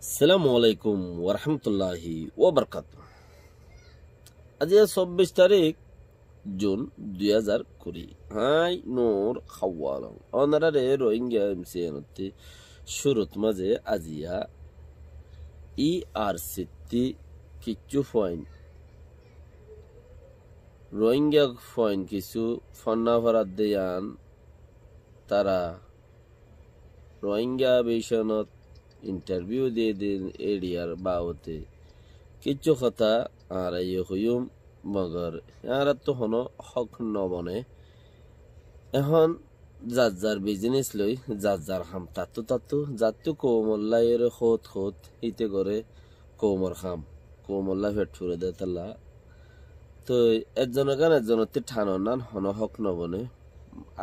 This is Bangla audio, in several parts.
আসসালামু আলাইকুম ওরহমতুল্লাহি ওবরকাত। আজ 24 তারিখ জুন 2020। হাই নোর খাওয়াল অনারারে রোহিঙ্গা এমসিএনতি শুরুত মাঝে আজিয়া সিটি কিছু পয়েন্ট রোহিঙ্গা পয়েন্ট কিছু ফন্না ফরাদ দেয়ান তারা রোহিঙ্গা বিষয়নত ইন্টারভিউ দিয়ে দিন এরিয়ার বাবতে কিছু কথা আর হইম মগর আর তো হনো হক নবনে এখন যার যার বিজনেস লই যার যার হাম তাতু যাতু কৌমল্লাইয়ের খোদ হিতে করে কৌমর খাম কৌমল্লা ফেট ফুরে দে তাল্লা তো একজনের গান একজনের ঠানো নান হন হক নবনে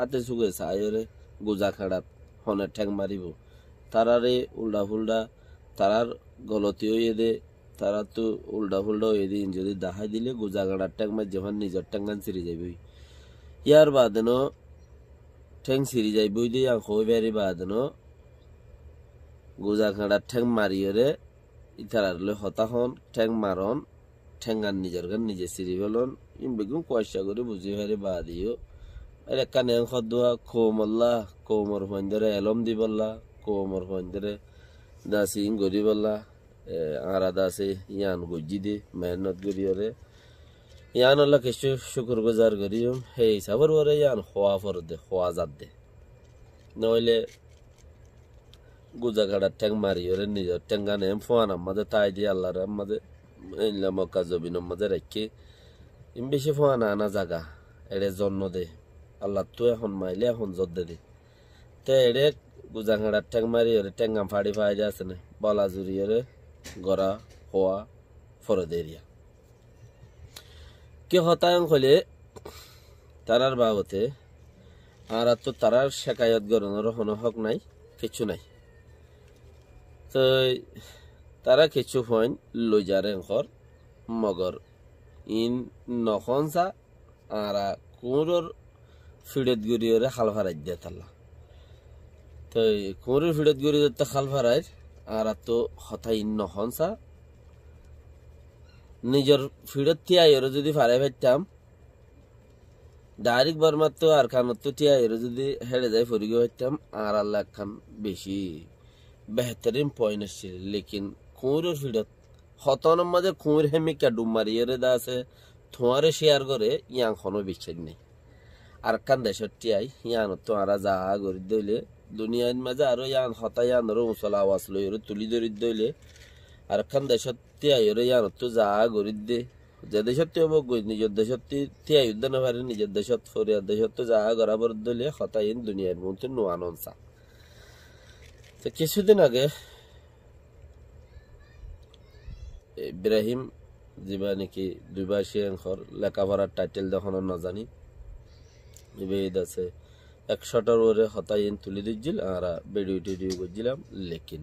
আতে সুগে সায়রে গুজা খাড়াত হনে ঠ্যাং মারিব তারারে উল্টা ফুল্টা তারার গলতি হয়ে দে তারা তো উল্টা ফুল্টা হয়ে দিন যদি দাহাই দিলে গুজা গাড়ার ট্যাং মার যখন নিজের ট্যাঙ্গান সিরি যাইবই ইয়ার বাদেন ঠ্যাং সিরি যাইবই দিয়ে হই বেরি বাদেন গুজা গাড়ার ঠ্যাং মারিয়রে ইতারারলে হতাহন ঠ্যাং মারন ঠ্যাঙ্গান নিজের গান নিজে সিরি ফেলন ইম বেগুন কয়সা করে বুঝি ফেরে বা দিও এর কানে খদুয়া কৌমল্লা কৌমর ফন্দরে এলম দিবল্লা কৌমর ফন্দরে দাসি গরিবল্লা আরা দাসে ইয়ান গজি দে মেহনত গরিয়রে ইয়ান আল্লাহ কিছু শুকুর গুজার করিম হে হিসাবর ওরে ইয়ান খোয়া ফর দে খোয়া জাত দে নইলে গুজা গাড়ার ঠ্যাং মারিয়রে নিজের ঠ্যাঙ্গানে ফোয়ান আমাদের তাই দিয়ে আল্লাহর আমাদের মক্কা জবিন আমাদের রেখে ইম বেশি ফোয়ানা আনা জাগা এড়ে জন্ম দে আল্লাহ তো এখন মাইলে এখন জোর দে তে এড়ে গুজা গাড়ার ঠ্যাং মারিয়রে ঠ্যাঙ্গাম ফাড়ি ফাই যাচ্ছে না বলা জুড়িয়রে গড়া হওয়া ফরদ এরিয়া কে হতায়ং হলে তারার বাবতে আর তো তারার শেখায়ত গরনের কোনো হক নাই কিছু নাই তো তারা কিছু পয়েন্ট লই যারে ঘর মগর ইন নখনসা আর কুঁড়োর ফিডত গড়িয়ে খাল ফারাই দিয়ে তাল্লা তো কুঁড়োর ফিডত গড়িয়ে খাল ফারাই আর তো হতা ইন নখনসা নিজের ফিডত টিয়াইরে যদি ফারাই ফাইতাম ডাইরেক্ট বারমার তো আর খানত তো টিয়াইরে যদি হেরে যায় ফরিগে ফাইতাম আর আল্লাহ খান বেশি বেহতরিন পয়েন্ট আসছে লেকিন কুঁড়োর ফিডত হতনের মাঝে কুঁড় হেমিকা ডুব মারিয়ে দা আছে থোয়ারে শেয়ার করে ইয়াং খনো বিশ্বাস নেই আর কান দেশের টিয়াই ইয়ান তো আর যা গরি দইলে দুনিয়ার মাঝে আরো ইয়ান হতা ইয়ানোর উঁচলা আওয়াজ লই তুলি ধরি দইলে আর কান দেশের টিয়াইরে ইয়ান তো যা গরি দে যে দেশত নিজের দেশত টিয়াই উদ্যান পারে নিজের দেশত ফরিয়ার দেশত তো যা গড়াবর দইলে হতা ইন দুনিয়ার মধ্যে নোয়ানসা তো কিছুদিন আগে ইব্রাহিম যিবা নাকি দুইবাসী অংশর লেখাপড়ার টাইটেল যখন না জানি বেদ আছে 100টার ওরে হতাইন তুলি দিছিল আর ভিডিও টিডিও করছিলাম লেকিন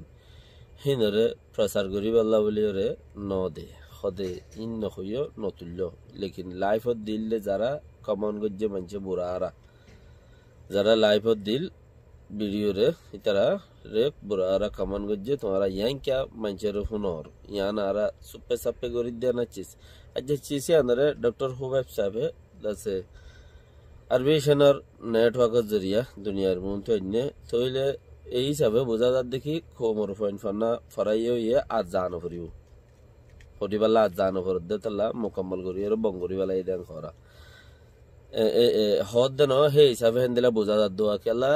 হিনরে প্রচার করি বললা বলি ওরে ন দে সদে ইন নহইও নতুল্য লেকিন লাইফত দিলে যারা কমন গজ্জে মানছে বুড়া আরা যারা লাইফত দিল ভিডিওরে ইতারা রে বুড়ারা কমন গজ্জে তোমারা ইয়াং ক্যা মানছের হুনর ইয়ান আরা সুপে সাপে করি দেনা চিস আজ চিসে আনরে ডক্টর হুবাইব সাহেব দাসে আরবিশনার নেটওয়ার্কের জরিয়া দুনিয়ার মধ্যে অন্য তইলে এই হিসাবে বোঝা যাত দেখি খোমর পয়েন্ট ফান্না ফরাইয়ে ইয়ে আজ জানো ফরিও ফরিবালা আজ জানো ফর দে তাল্লা মোকাম্মল করি আর বঙ্গরি বালা দেন খরা হদ দেন হে হিসাবে হেন্দিলা বোঝা যাত দোয়া কেলা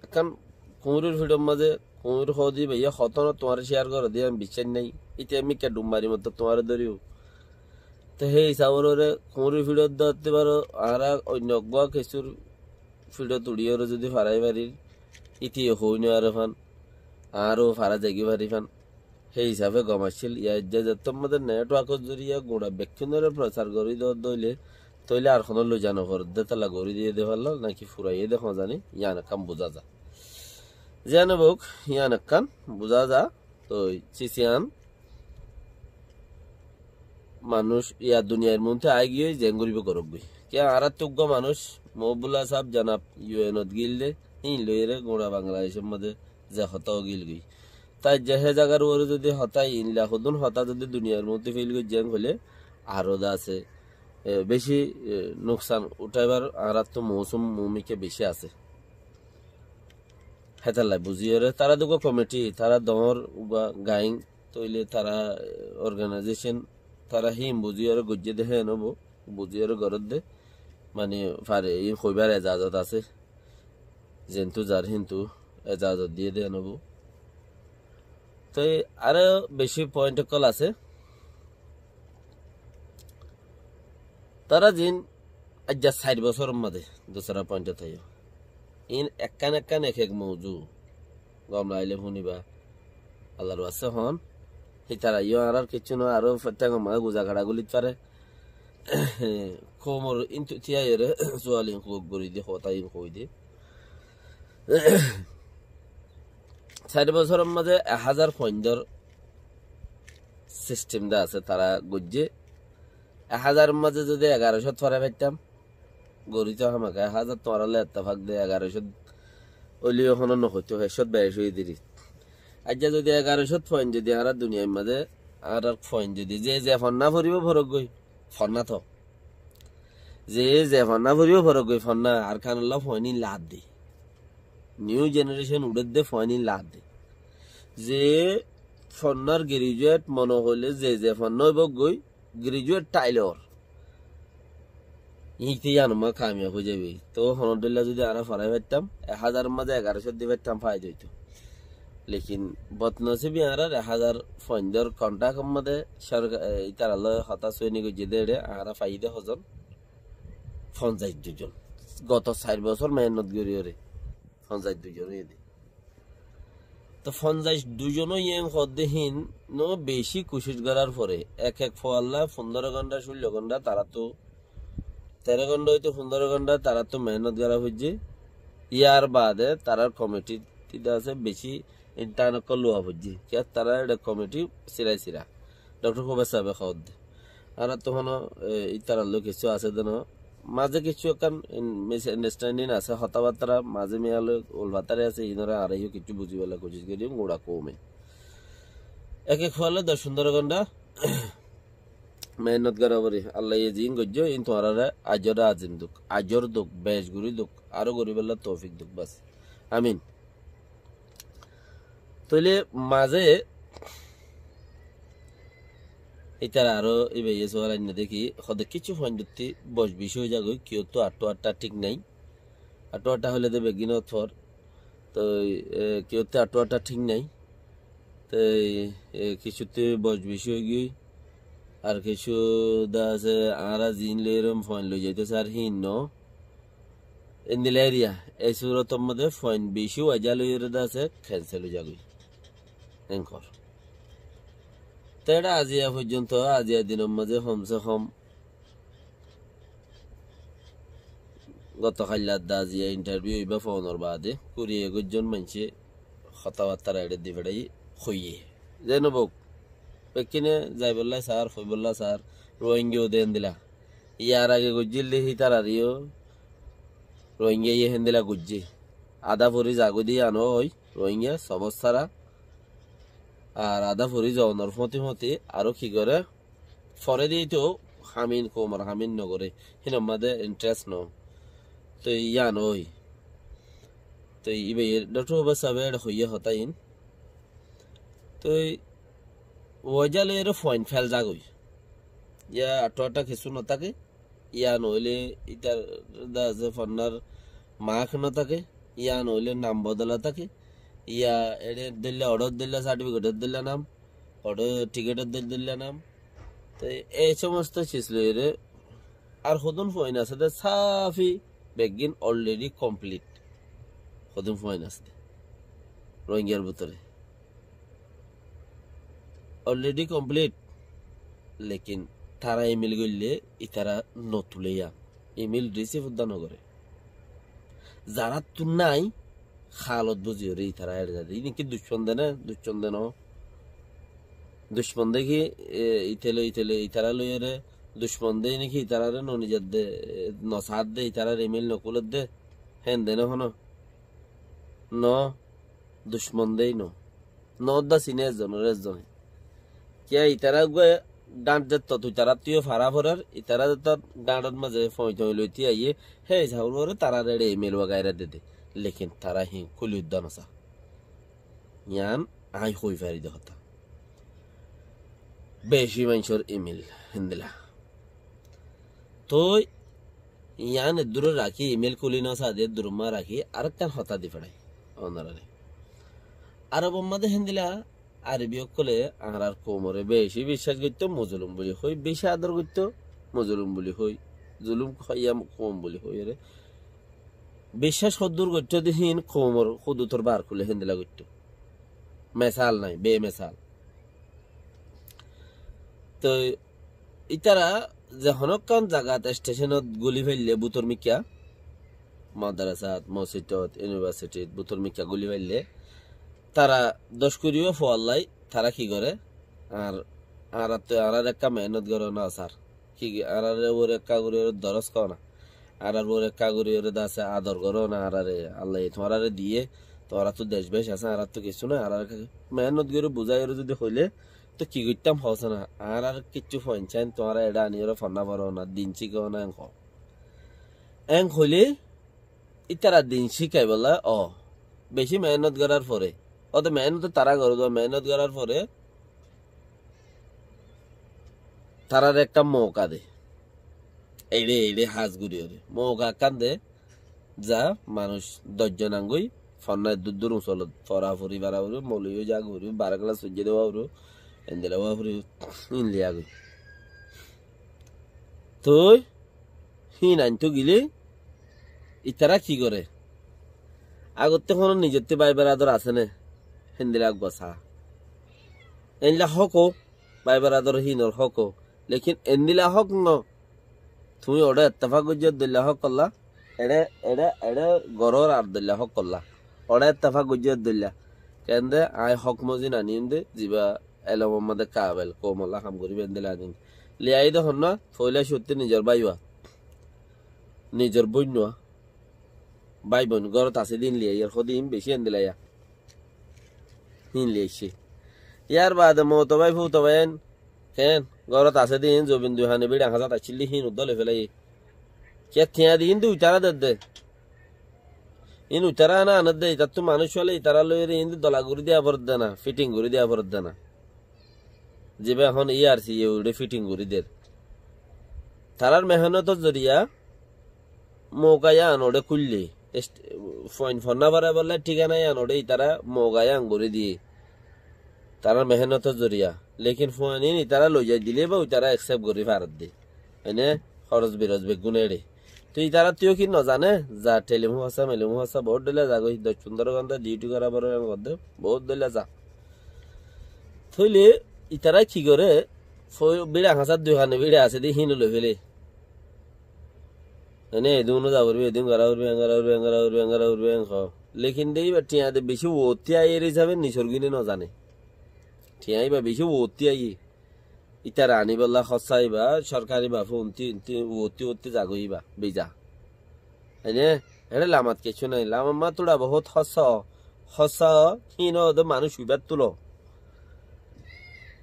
এখন কুঁড়ির ভিডিওর মাঝে কুঁড়ির হদি ভাইয়া হতন তোমার শেয়ার করে দিয়ে আমি বিশ্বাস নাই এটা আমি কে ডুমবারি মতো তোমার ধরিও তো সেই হিসাবরে কুঁড়ির ভিডিও ধরতে পারো আর অন্য কিছুর ভিডিও তুলিয়ে যদি ফারাই পারি ইতি হই না আর ফান আরও ফারা জাগি পারি ফান সেই হিসাবে গমাইছিল ইয়ার যে তোমাদের নেটওয়ার্কের জরিয়া গোড়া ব্যক্তিনের প্রচার করি দইলে তইলে আর কোনো লই জানো ঘর দে তালা গড়ি দিয়ে দে পারল নাকি ফুরাইয়ে দেখো জানি ইয়ান কাম বোঝা যা জানো বুক ইয়ান কান বোঝা যা তো চিসিয়ান মানুষ ইয়া দুনিয়ার মধ্যে আই গিয়ে জেঙ্গরিবে করবি কে আর তুগ্গ মানুষ মহবুল্লাহ সাহেব জানাব ইউএনত গিললে ইন লইরে গোড়া বাংলাদেশের মধ্যে যে হতাও গিল গই তাই যে জায়গার ওর যদি হতাই ইনলা হদুন হতা যদি দুনিয়ার মধ্যে ফেল জ্যাং হলে আরো দা আছে বেশি নোকসান উঠাইবার আর তো মৌসুম মুমিকে বেশি আছে হেতালাই বুঝিয়ে তারা দুগো কমিটি তারা দমর বা গাইং তৈলে তারা অর্গানাইজেশন তারা হিম বুঝিয়ে গজ্জে দেহে নব বুঝিয়ে ঘরত দে মানে ফারে ই কইবার এজাজত আছে যেন্তু যার হিন্তু এজাজত দিয়ে দে নব তো আরো বেশি পয়েন্ট কল আছে তারা জিন আজ 60 বছর মধ্যে দোসরা পয়েন্ট থাই ইন একখান একখান এক এক মৌজু গম লাইলে শুনিবা আল্লাহর আছে হন হিতারা ইয় আর কিছু না আরো ফটাঙ্গ মা গুজা গাড়া গুলিত পারে কোমর ইনতু তিয়া এরে জোয়ালি কোক গরি দি হতা ইন কই দি 60 বছরের মধ্যে 1000 পয়েন্টর সিস্টেম দা আছে তারা গজ্জে 1000 মাঝে যদি 1100 থরে পাইতাম গরিত আমাকে 1000 তোরালে ইত্তেফাক দে 1100 ওলি ওখানে নহতো 122 হই দিরি আজ যদি 1100 পয়েন্ট যদি আর দুনিয়ার মাঝে আর পয়েন্ট যদি যে ফন্না ভরিব ভরক গই ফন্না তো যে ফন্না ভরিব ভরক গই ফন্না আর খানুল্লাহ ফয়নি লাদ দে নিউ জেনারেশন উড়ে দে ফয়নি লাদ দে যে ফন্নার গ্রাজুয়েট মনে হলে যে ফন্ন গই গ্রাজুয়েট টাইলর ইতি জানমা কামিয়া হয়ে যাবে তো হনদুল্লাহ যদি আরা ফরাই পারতাম 1000 মাঝে 1100 দিয়ে পারতাম ফায়দা হইতো লেকিন বদনসিবি আর 1000 ফন্ডর কন্টাক্ট মধ্যে সরকার ইতার আলো হতাশ হয়ে গিয়ে দেড়ে আরা ফায়দা হজন 52 জন গত 4 বছর মেহনত করিয়ে 52 জন হয়ে তো 52 জন ইয়েং হদ্দেহীন নো বেশি কোশিশ করার পরে এক ফোয়াল্লা 15 ঘন্টা 16 ঘন্টা তারা তো 13 ঘন্টা হইতো 15 ঘন্টা তারা তো মেহনত করা হচ্ছে ইয়ার বাদে তারা কমিটি আছে বেশি ইন্টারনেট লোয়া হচ্ছে কে তারা এটা কমিটি সিরা ডক্টর খুব সাহেব খাওয়াদ আর তখন তারা লোক কিছু আছে দেন মাঝে কিছু একটা মিস আন্ডারস্ট্যান্ডিং আছে হতাবার্তা মাঝে মেয়ালো ওলভাতারে আছে ইনারা আড়াইও কিছু বুঝিবেলা কোশিশ করি গোড়া কমে এক ফলে 10-15 ঘন্টা মেহনত করা বলি আল্লাহ জিন গজ্জ ইন তোমারা আজর আজিম দুঃখ আজর দুঃখ বেশ গুরি দুঃখ আরো গরিবেল্লা তৌফিক দুঃখ বাস আমিন তাহলে মাঝে এটার আরো এবার সোয়ারান্য দেখি হদে কিছু পয়েন্ট বস বিষয় যাগো কেউ তো আটটা ঠিক নাই আটটা হলে দেবে গিন থর তো কেউ তো আটটা ঠিক নাই তো কিছুতে বস বিষয় গিয়ে আর কিছু দা আছে আর জিন লইরম ফয়েন লই যাইতেছে আর হিন ন ইন্দিলেরিয়া এই সুরতর মধ্যে ফয়েন বেশি ওয়াজা লইর দা আছে ক্যান্সেল হয়ে যাবে এঙ্কর তো এটা আজিয়া পর্যন্ত আজিয়া দিনের মাঝে কমসে কম গতকাল দা আজিয়া ইন্টারভিউ হইবা ফোনের বাদে 20-21 জন মানুষে কথাবার্তা এড়ে দিবেড়াই হইয়ে যেন বক পেকিনে যাই বললা স্যার হই বললা স্যার রোহিঙ্গা দেন দিলা ইয়ার আগে গুজিল দেখি তার আরিও রোহিঙ্গা ইয়ে হেন দিলা গুজি আদা ভরি জাগো দিয়ে আনো হই রোহিঙ্গা সমস্যারা আর আদা ভরি যাওয়ার ফতি আরো কি করে ফরে দিয়ে তো হামিন কোমর হামিন নগরে হিন আমাদের ইন্টারেস্ট ন তো ইয়া নই তো ইবে ডক্টর বাসাবে হইয়া হতাইন তো ওয়াজালে এর পয়েন্ট ফেল যাগই ইয়া আটটা কিছু নথাকে ইয়া নইলে ইটার যে ফন্নার মাখ নথাকে ইয়া নইলে নাম বদলা থাকে ইয়া এড়ে দিল্লা অর্ডার দিল্লা সার্টিফিকেটের দিল্লা নাম অর্ডার টিকেটের দিল্লা নাম তো এই সমস্ত চিজলে আর হদন পয়েন্ট আছে সাফি বেগিন অলরেডি কমপ্লিট হদন পয়েন্ট আছে রোহিঙ্গার ভিতরে অলরেডি কমপ্লিট লেকিন তারা ইমেল করলে ইতারা নতুলেয়া ইমেল রিসিভ উদ্যান করে যারা তো নাই খালত বুঝিও রে তারা এড়ে যাবে নাকি দুঃসন্দেহ দুশ্মন দেখি ইতেলে ইতারা লইয়ারে দুশ্মন দে নাকি ইতারারে ননিজাত দে নসাদ দে ইতারার ইমেল নকুলত দে হেন দে ন দুশ্মন দেই ন নদা সিনে একজনে কিয়া ইতারা ডাঁট যেত তুই তারা তুইও ফারা ফরার ইতারা ডাঁটত মাঝে ফই লইতে আইয়ে হে ঝাউর ওরে তারা রেড়ে ইমেল বাগাইরা দে দে লেকিন তারা হি খুলি উদ্যান আসা ইয়ান আই হই ফারি দে হতা বেশি মানুষের ইমেল হিন্দিলা তো ইয়ান দূরে রাখি ইমেল খুলি না সাদে দূরমা রাখি আরেকটান হতা দি ফেড়াই অনারে আরব মাদে হিন্দিলা আরবি কলে আর কোমরে বেশি বিশ্বাস করতো মজলুম বলি হই বেশি আদর করতো মজলুম বলি হই জুলুম খাইয়া কম বলি হই রে বিশ্বাস সদ্দুর করতো দিন কোমর খুদু তোর বার খুলে হিন্দিলা করতো মেসাল নাই বে মেসাল তো ইতারা যখন কোন জায়গাত স্টেশনত গুলি ফেললে বুতর মিকা মাদ্রাসাত মসজিদত ইউনিভার্সিটিত বুতর মিকা গুলি ফেললে তারা দশ করিও ফোয়াল্লাই তারা কি করে আর আর একটা মেহনত করে না স্যার কি আর ওর একটা করে দরস খাও না আর ওর একটা করে দাসে আদর করো না আর আল্লাহ তোমার দিয়ে তোরা তো দেশ বেশ আছে আর তো কিছু না আর মেহনত করে বুঝাই যদি হইলে তো কি করতাম হস না আর কিচ্ছু পঞ্চায়েত তোমার এটা আনি ফন্না পারো না দিন শিখাও না এং হইলে ইতারা দিন শিখাই বলা বেশি মেহনত করার পরে অত মেহনত তারা করো মেহনত করার পরে তারার একটা মৌকা দে এইড়ে হাজ গুড়ি ওরে মৌকা কান্দে যা মানুষ 10 জন আঙ্গুই ফন্নায় দূর উচল ফরা ফুরি বাড়া উড়ু মলিও যা ঘুরি 12 ক্লাস সূর্য দেওয়া উড়ু এন্দেলা ফুরি ইনলি আগুই তো হিন আনতো গিলে ইতারা কি করে আগতে কোনো নিজের ভাই বেড়াদর আছে না হিন্দিলা গসা এনলা হকো ভাই বেড়াদর হিনর হকো লেকিন এন্দিলা হক ন তুমি ওটা এত্তেফাক গুজর দিল্লা হক করলা এড়ে এড়ে এড়ে গরর আর দিল্লা হক করলা ওটা এত্তেফাক গুজর দিল্লা কেন্দে আই হক মজি নানি দে জিবা এলো মোহাম্মদ কাবেল কোমলা কাম করি বেন্দিলা দিন লিয়াই দেখুন না ফইলা সত্যি নিজের বাইবা নিজের বইনুয়া ভাই বোন ঘরত আছে দিন লিয়াই আর সদিন বেশি এন্দিলাইয়া হিন লিয়াইছে ইয়ার বাদে মতো ভাই ফুতো ভাইন কেন ঘরত আছে দিন জবিন দুহানে বিড়া হাজার আছিলি হিন উদ্দলে ফেলাই কে থিয়া দিন দুই তারা দে ইন উতারা না আনদ দে তার তো মানুষ হলে তারা লইরে ইন দলা গুড়ি দেয়া পড়ত দে না ফিটিং গুড়ি দেয়া পড়ত দে না যেবে এখন ইয়ারসি ইউডে ফিটিং গুড়ি দের তারার মেহনত জরিয়া মৌকায়া আনোড়ে খুললে ফন্না বারা বললে ঠিকানা আনোড়ে তারা মৌকায়া আঙ্গুরি দিয়ে তারা মেহনত জরিয়া লেকিন ফোয়ানি তারা লই যাই দিলে বা তারা একসেপ্ট করি ভারত দিয়ে এনে খরচ বিরজ বেগুনে রে তুই তারা তুইও কি নজানে যা টেলিমু হাসা মেলিমু হাসা বহুত দিলে যাগো সুন্দর গন্ধ ডিউটি করা বড় বহুত দিলে যা থইলে ইতারা কি করে বিড়া হাসার দুখানে বিড়া আছে দি হিন লই ফেলে এনে এদিনও যাব এদিন গারা উঠবে এঙ্গারা উঠবে লেকিন দেই বা টিয়া দে বেশি ওতি আইয়ের হিসাবে নিসর্গিনী নজানে টিয়াই বা বেশি ওতি আইয়ে ইতারা আনি বললা খসাই বা সরকারি বা ওতি জাগই বা বেজা এনে এটা লামাত কিছু নাই লামা তোরা বহুত হস হিন মানুষ উইবার তুলো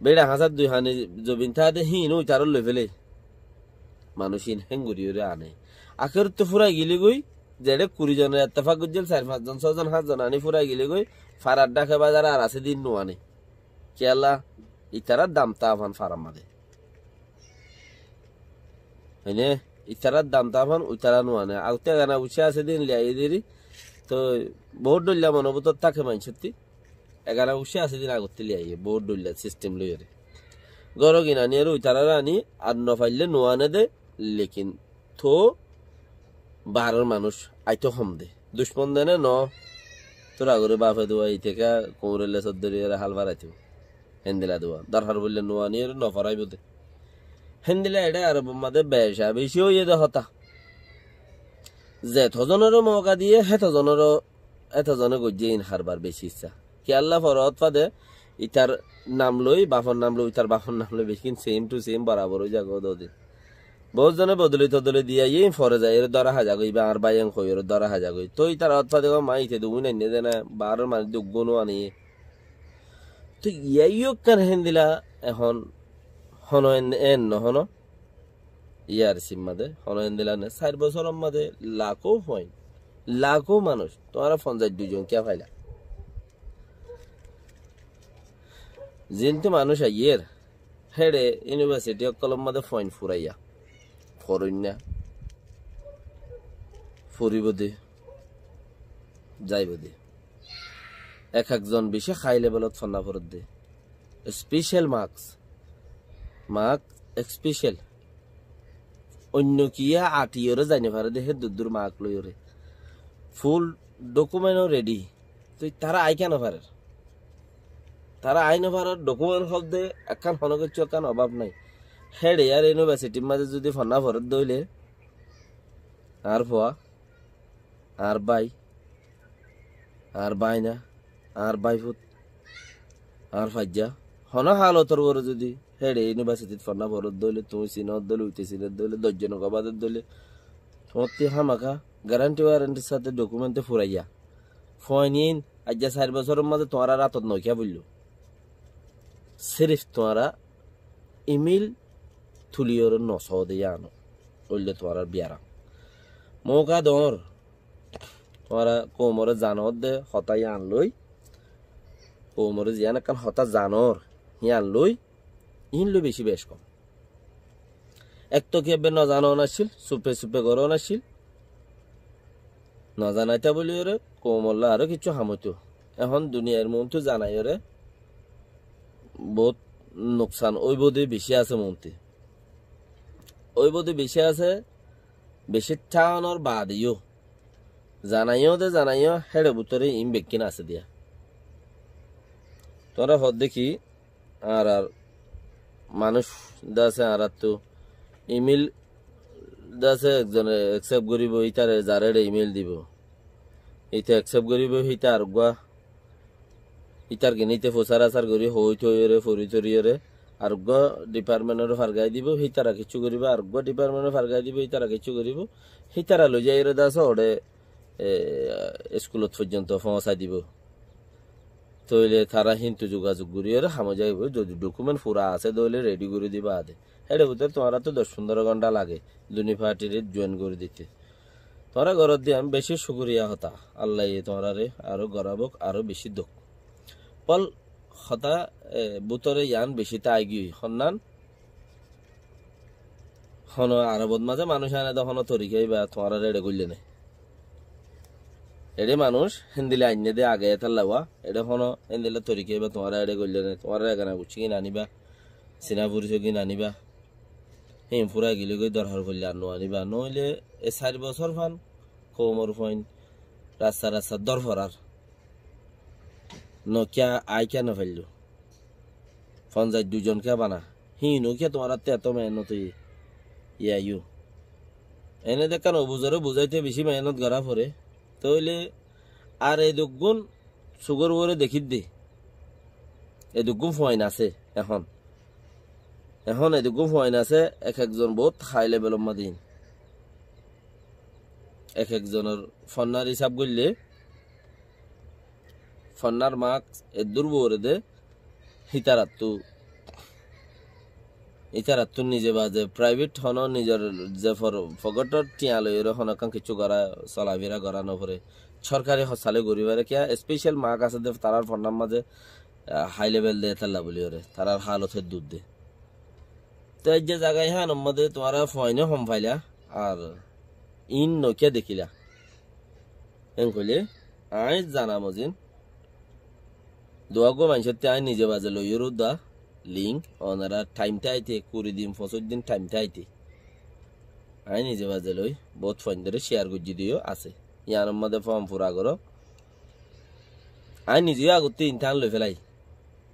বেড়া হাজার দুই হানি জবিন থাকে হিন ওই তার লই ফেলে মানুষ হিন হেঙ্গুরি আনে আখের তো ফুরাই গিলি গই যেটা 20 জনের এত্তেফাক গুজল 4-5 জন 6 জন 7 জন আনি ফুরাই গিলি গই ফারার ডাকে বাজার আর আছে দিন নোয়ানে কেলা ইতারার দাম তাফান ফারাম মাদে হইনে ইতারার দাম তাফান উইতারা নোয়ানে আউতে গানা উঠে আছে দিন লিয়াই দেরি তো বহুত ডলিয়া মনোভূত থাকে মানসতি এগারা উঠে আছে দিন আগতে লিয়াই বহুত ডলিয়া সিস্টেম লইরে গরো কিনা নিয়ে উইতারা আনি আর নফাইলে নোয়ানে দে লেকিন থো বাহারের মানুষ আইতো কম দে দুশ্মন দেনে ন তোর আগরে বাপে দেওয়া এই থেকে কোমরেলে সদ্দরি হাল বাড়াইতো হেন্দিলা দেওয়া দরকার বললে নোয়া নিয়ে নফরাইব দে হেন্দিলা এটা আর মাদে বেশা বেশি হইয়ে দে হতা যেতজনেরও মৌকা দিয়ে এতজনে গজিয়ে ইন হারবার বেশি ইচ্ছা কি আল্লাহ ফরত পাদে ইতার নাম লই বাপর নাম লই ইতার বাপর নাম লই বেশি সেম টু সেম বরাবর হয়ে যাগো দে বহুত জনে বদলি তদলি দিয়া ইয়ে ফরে যায় এর দরা হাজা গই বা আর বাইং কই এর দরা হাজা গই তো ইতার অতপা দেখো মাইতে দুই নাই নে দেনা 12 মাস দুগুনো আনি তো ইয়াইও কার হেন দিলা এখন হন এন নহন ইয়ার সিম্মাদে হন হেন দিলা না 4 বছর মাদে লাখো হয় লাখো মানুষ তোমারা 52 জন কে ফাইলা জিনতে মানুষ আইয়ের হেডে ইউনিভার্সিটি কলম মাদে ফয়েন ফুরাইয়া ফরইন্যা ফুরিব দে যাইব দে এক একজন বেশি হাই লেভেলত ফন্না ফরত দে স্পেশাল মার্কস স্পেশাল অন্য কিয়া আটিওরে জানি পারে দে হে দূর মার্ক লইরে ফুল ডকুমেন্টও রেডি তুই তারা আই কেন পারে তারা আই না পারার ডকুমেন্ট হল দে একখান হনকের চোখান অভাব নাই হেডে আর ইউনিভার্সিটির মাঝে যদি ফন্না ফরত দইলে আর ভুয়া আর বাই আর বাইনা আর বাইফুত আর ফাজ্জা হন হালতর করে যদি হেডে ইউনিভার্সিটিত ফন্না ফরত দইলে তুমি চিনত দইলে উইতে চিনত দইলে 10 জন গবাদের দইলে তোমার তি হামাখা গ্যারান্টি ওয়ারেন্টির সাথে ডকুমেন্টে ফুরাইয়া ফয়নিন আজ 4 বছরের মধ্যে তোমারা রাতত নকিয়া বললো সিরিফ তোমারা ইমেল থুলিওর নশো দিয়ে আনো বললে তোমার বিয়ারা মৌকা দর তোমারা কোমরে জানর দে হতাই আনলই কোমরে জিয়ান কান হতা জানর হি আনলই ইনলো বেশি বেশ কম এক তো কেবে ন জানো নাছিল সুপে সুপে করো নাছিল ন জানাইতা বলি ওরে কোমল্লা আরো কিছু হামতো এখন দুনিয়ার মনতো জানাই ওরে বহুত নোকসান ওই বোধে বেশি আছে মন্ত্রী ওই বোধে বেশি আছে বেশি ঠাওয়ানোর বাদিও জানাইও হেড়ে বুতরে ইম বেকিন আছে দিয়া তোরা হদ দেখি আর মানুষ দাসে আর তো ইমেল দাসে একজনে অ্যাকসেপ্ট করিব ইতারে যারে ইমেল দিব এইটা অ্যাকসেপ্ট করিব হিতা আর গুয়া ইতার গিনিতে ফসার আসার করি হই থইরে ফরি থরিরে আর গ ডিপার্টমেন্টের ফারগাই দিব হিতারা কিছু করিব আর গ ডিপার্টমেন্টের ফারগাই দিব হিতারা কিছু করিব হিতারা লই যাইরে দাস ওড়ে স্কুলত পর্যন্ত পৌঁছাই দিব তইলে তারা হিন্তু যোগাযোগ করিরে হাম যাইব যদি ডকুমেন্ট পুরা আছে দইলে রেডি করে দিবা আদে এর ভিতর তোমারা তো 10-15 ঘন্টা লাগে দুনি পার্টিরে জয়েন করে দিতে তোরা ঘরত দিয়ে আমি বেশি শুকরিয়া হতা আল্লাহ তোরারে আরো গরাবক আরো বেশি দুঃখ পল হতা বুতরে ইয়ান বেশি তা আইগি হন্নান হন আরবত মাঝে মানুষ আনে তখন তরিকাই বা তোমার রেডে করলে নাই এডে মানুষ হিন্দিলে আইনে দে আগে থাল্লাওয়া এডে হন হিন্দিলে তরিকাই বা তোমার এডে করলে নাই তোমার এখানে বুঝছি কিনা আনিবা সিনা পুরিছ কিনা আনিবা হিম ফুরা গিলে গই দরকার করলে আর আনিবা নইলে 4 বছর ফান কোমর ফাইন রাস্তা দরফরার নকিয়া আই কেন ফেললো ফঞ্জাই 2 জন কে বানা হি নকিয়া তোমার এত মেহনত ইয়াইও এনে দেখানো বুঝাইতে বেশি মেহনত করা পরে তাহলে আর এই দুগুণ সুগর করে দেখি দে এই দুগুণ ফয়েন আছে এখন এই দুগুণ ফয়েন আছে এক একজন বহুত হাই লেভেলের মাদিন এক একজনের ফন্নার হিসাব করলে ফন্নার মার্কস এদুর বরে দে ইতারাত্তু নিজে বাজে প্রাইভেট হন নিজের যে ফগটর টিয়া লই হনকান কিছু করা চলাফেরা করা নপরে সরকারি হসালে গরিবারে কিয়া স্পেশাল মার্ক আছে দে তারার ফন্নার মাঝে হাই লেভেল দে তাল্লা বলি ওরে তারার হালতের দুধ দে তো এই যে জায়গায় হ্যাঁ নম্বরে তোমার ফয়নে হম ফাইলা আর ইন নকিয়া দেখিলা এন কইলে আই জানা মজিন দোয়াগো মানুষের আই নিজে বাজে লইয়ের দা লিঙ্ক ওনারা টাইমটা আইতে 20 দিন 25 দিন টাইমটা আইতে আই নিজে বাজে লই বহুত ফোন ধরে শেয়ার করছি দিও আছে ইয়ার মধ্যে ফর্ম পুরা করো আই নিজে আগতে ইনটান লই ফেলাই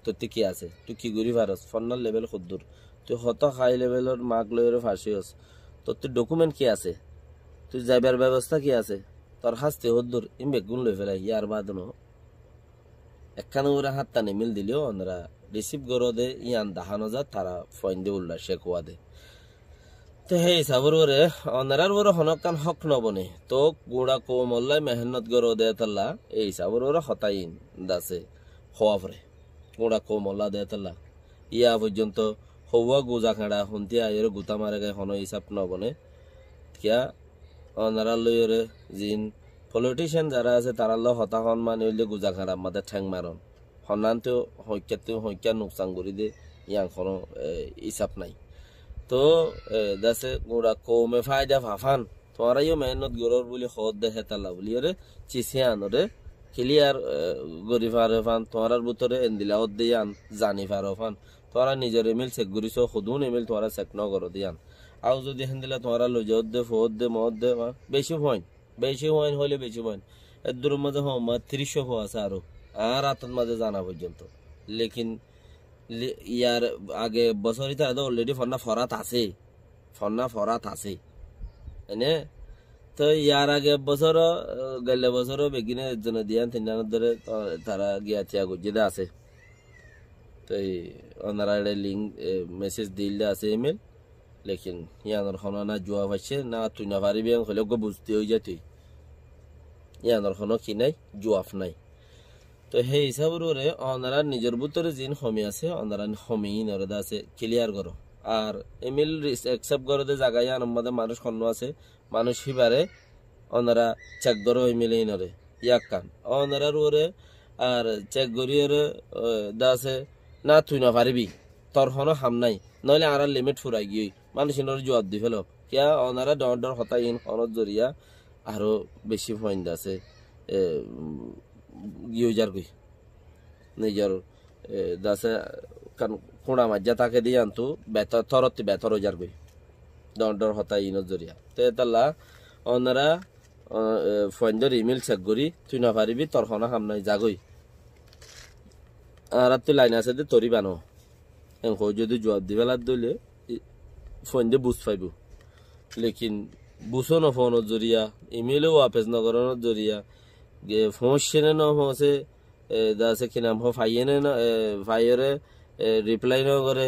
তোর কি আছে তুই কি করি পারস ফোনার লেভেল কদ্দুর তুই হত হাই লেভেলের মার্ক লইরে ফাঁসিস তোর তুই ডকুমেন্ট কি আছে তুই যাইবার ব্যবস্থা কি আছে তোর হাসতে হদ্দুর ইম বেগুন লই ফেলাই ইয়ার বাদ ন একখানে ওরা হাতটা নেমিল দিলেও ওনারা রিসিভ করো দে ইয়ান দাহানো যা তারা ফয়েন দে উল্লা সে কোয়া দে তো হে হিসাবর ওরে ওনারার ওরে হনকান হক নবনে তো গুড়া কোমল্লাই মেহনত করো দে তাল্লা এই হিসাবর ওরে হতাইন দাসে হওয়া পরে কোড়া কোমলা দে তালা ইয়া পর্যন্ত হওয়া গোজা খাড়া হন্তি আয়ের গুতা মারে গায়ে হন হিসাব নবনে কিয়া অনারা লইরে জিন পলিটিশিয়ান যারা আছে তারা ল হতাহন মানে হইলে গোজা খাড়া মাদের ঠ্যাং মারন হনানতেও হইক্যা নোকসান করি দে ইয়াং কোনো হিসাব নাই তো দাসে গোড়া কমে ফায়দা ফাফান তোমারাইও মেহনত গরর বলি হদ দেখে তালা বলি রে চিসে আনরে ক্লিয়ার গরি ফারে ফান তোমার ভিতরে এন্দিলা হদ দিয়ান জানি ফারো ফান তোরা নিজের ইমেল চেক করিস খুদুন ইমেল তোরা চেক ন করো দিয়ান আও যদি হেন্দিলা তোরা লজত দে ফদ দে মদ দে বেশি হইন হইলে বেশি হইন এর দূরের মাঝে হমা ৩০ হওয়া আছে আর রাতের মাঝে জানা পর্যন্ত লেকিন ইয়ার আগে বছরই তারা তো অলরেডি ফন্না ফরাত আছে এনে তো ইয়ার আগে বছর গেলে বছরও বেগিনে একজন দিয়ান তিনজনের ধরে তারা গিয়া চিয়া গুজিদে আছে তো ওনারা লিঙ্ক মেসেজ দিলে আছে ইমেল লেকিন ইয়ানোর খন না জোয়া পাইছে না তুই না পারিবি হলে বুঝতে হয়ে যায় তুই ইয়ানোর খন কি নাই জোয়াফ নাই তো সেই হিসাবরে ওনারা নিজের ভিতরে যিন হমি আছে ওনারা হমি নরদা আছে ক্লিয়ার করো আর ইমেল অ্যাকসেপ্ট করো দে জায়গায় আমাদের মানুষ খন্ন আছে মানুষ হিবারে ওনারা চেক করো ইমেল নরে ইয়াক কান ওনারা রোরে আর চেক করিয়ে দাসে না তুই না পারিবি তোর হনো হাম নাই নইলে আর লিমিট ফুরাই গিয়ে মানুষ জবাব দি ফেলো কিয়া ওনারা ডর হতাই হনত জরিয়া আরো বেশি পয়েন্ট আছে গিয়ে গই নিজের দাসে কারণ কোড়া মাজ্জা তাকে দিয়ে আনতু বেতর যার গই ডর হতাই ইনত জরিয়া তে তাল্লা ওনারা ফয়েন্ডর ইমেল চেক করি তুই না পারিবি তোর হনো হাম নাই যাগই আর তুই লাইন আছে দে তরি বানো যদি জবাব দি ফেলার দইলে ফোন দিয়ে বুঝ পাইব লেকিন বুঝো ন ফোনের জরিয়া ইমেলও ওয়াপেস নগরনের জরিয়া ফোঁসে ন ফোঁসে দাসে কি নাম ফাইয়েনে ফাইয়রে রিপ্লাই ন করে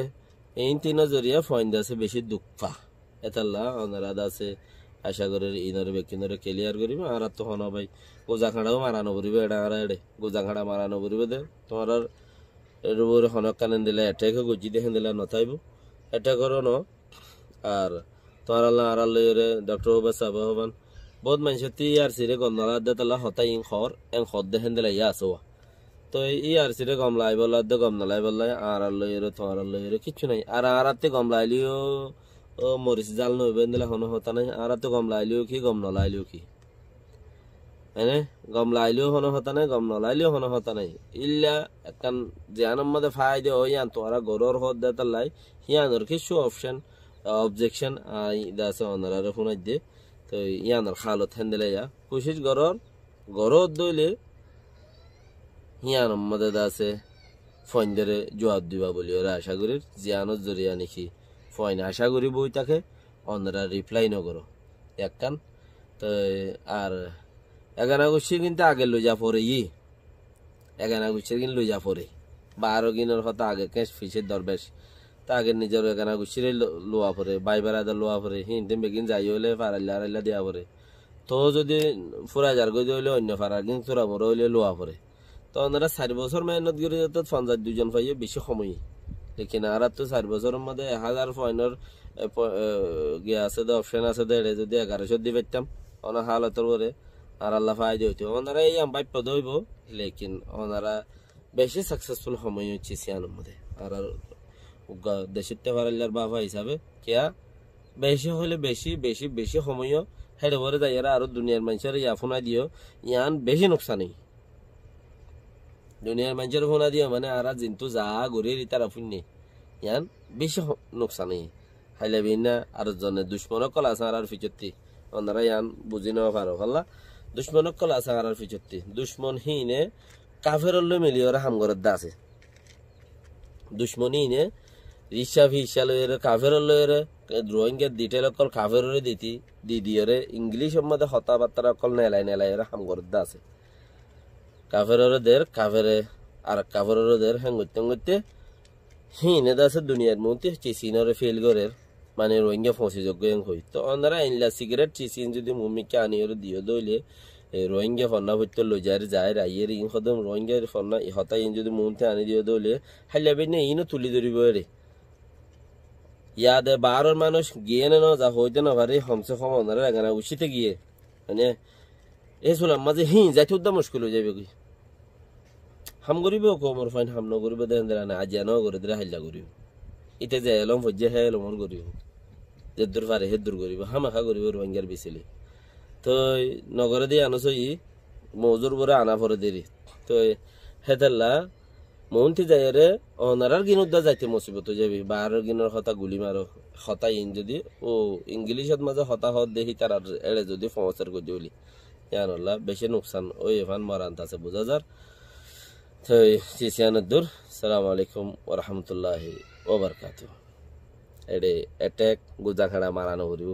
এই তিনের জরিয়া ফোন দাসে বেশি দুঃখ পা এতাল্লা ওনারা দাসে আশা করে ইনরে বেকিনরে ক্লিয়ার করিব আর তো হন ভাই গোজা খাড়াও মারানো করিবে এটা আর এড়ে গোজা খাড়া মারানো করিবে দে তোমার এর উপরে হনক কানেন দিলে এটাকে গুজি দেখেন দিলে নথাইব এটা করো ন আর তোমার আল্লাহ আর আল্লাহ ডক্টর হবা সাবা হবান বহুত মানুষ আর সিরে গমলা দে তালা হতাই খর খদ দেখেন দিলে ইয়া আসো তো আর সিরে গমলাই বলা দে গমলাই বললাই আর আল্লাহ তোমার আল্লাহ কিচ্ছু নাই আর আরাতে গমলাইলিও ও মরিচ জাল নইবেন দিলে হন হতা নাই আরাতে গমলাইলিও কি গম নলাইলিও কি এনে গম লাইলেও হন হতা নাই গম নলাইলেও হন হতা নাই ইল্লা একখান জিয়ানোর মধ্যে ফায়দে হইয়ান তোরা গরর হদ দে তাল্লাই হিয়ানোর কিছু অপশন অবজেকশন দাসে অনারা ফোনাই দে তো ইয়ানোর খালত হেন্দেলে যা কোশিশ গরর দইলে হিয়ানোর মধ্যে দাসে ফইনদের জবাব দিবা বলি ওরা আশা করি জিয়ানোর জরিয়া নাকি ফইন আশা করি বই তাকে অনারা রিপ্লাই নগর একখান তো আর এগানা গুছির কিন্তু আগে লইয়া পরে এগানা গুছির কিন্তু লইয়া পরে 12 দিনের কথা আগে ক্যাশ ফিসের দরবেশ তা আগে নিজের এগানা গুছিরে লোয়া পরে বাইবার আদা লোয়া পরে হিন্দিন বেগিন যাই হইলে ফারাইলা দিয়া পরে তো যদি ফুরাজার গই হইলে অন্য ফারার কিন্তু তোরা বড় হইলে লোয়া পরে তো ওনারা 4 বছর মেহনত করে যেত 52 জন পাইয়ে বেশি সময় লেকিন আর তো 4 বছরের মধ্যে 1000 পয়েন্টর গিয়ে আছে দে অপশন আছে দে যদি 1100 দিয়ে পেতাম ওনা হালতর পরে আর আল্লাহ ফায়দা হইতো ওনারা এই বাইপ্য দইব লেকিন ওনারা বেশি সাকসেসফুল সময় হচ্ছে সিয়ানোর মধ্যে আর দেশের টেপারাল্লার বাবা হিসাবে কিয়া বেশি হলে বেশি সময়ও হেডে ভরে যায় এরা আরো দুনিয়ার মানুষের ইয়া ফোনা দিও ইয়ান বেশি নোকসান নেই দুনিয়ার মানুষের ফোনা দিও মানে আর জিন্তু যা ঘুরে তারা ফুন্নি ইয়ান বেশি নোকসান নেই হাইলে বিনা আর জনে দুশ্মনক কল আছে আর ফিচতি ওনারা ইয়ান বুঝি নেওয়া পারো হল্লা দুশ্মনক কল আছে আর ফিচতি দুশ্মন হিনে কাফেরল্লো মিলি ওরা হামগরের দা আছে দুশ্মনী নে রিসা ফিসা লয়ের কাফেরর লয়ের ড্রয়িংয়ের ডিটেল অকল কাফেররে দিদিওরে ইংলিশের মধ্যে হতাবার্তা অকল নেলাই ওরা হামগরের দা আছে কাফেররে কাফেরে আর কাফেররে হ্যাঙ্গতে হিনে দাসে দুনিয়ার মধ্যে চিসিনরে ফেল করে মানে রোহিঙ্গা ফসি যোগ্য হই তো ওনারা ইনলা সিগারেট চিসিন যদি মুমিকে আনিওরে দিও দইলে এই রোহিঙ্গা ফন্না হইতে লই যায় রাইয়ের ইন কদম রোহিঙ্গার ফন্না হতা ইন যদি মনতে আনি দিয়ে দলে হাইলাবে নে ইনও তুলি ধরিব রে ইয়াদে বারোর মানুষ গিয়ে না যা হইতে না পারে কমসে কম ওনারা এখানে উচিতে গিয়ে মানে এই শুনলাম মাঝে যাইতে উদ্যা মুশকিল হয়ে যাবে কি হাম করিব কমর ফাইন হাম ন করিব দেখেন না আজ ন করে দিলে হাইলা করিব ইতে যে এলম হজ্জে হে এলম করিব যে দূর পারে হে দূর করিব হামাখা করিব রোহিঙ্গার বিছিলি তো নগরে দিয়ে আনছ ই মজুর পরে আনা পরে দেরি তো হেতাল্লা মনটি যাই রে অনারার গিনুদ্দা যাইতে মুসিবত যাবি বাহারের গিনের হতা গুলি মারো হতা ইন যদি ও ইংলিশত মাঝে হতা হত দেখি তার এড়ে যদি ফমসের গদি বলি ইয়ানল্লা বেশি নুকসান ওই এফান মারান্ত আছে বোঝা যার তো সিসিয়ানুদ্দুর সালাম আলাইকুম ওরহামতুল্লাহি ওবরকাতু এডে অ্যাটাক গুজা খাড়া মারানো করিব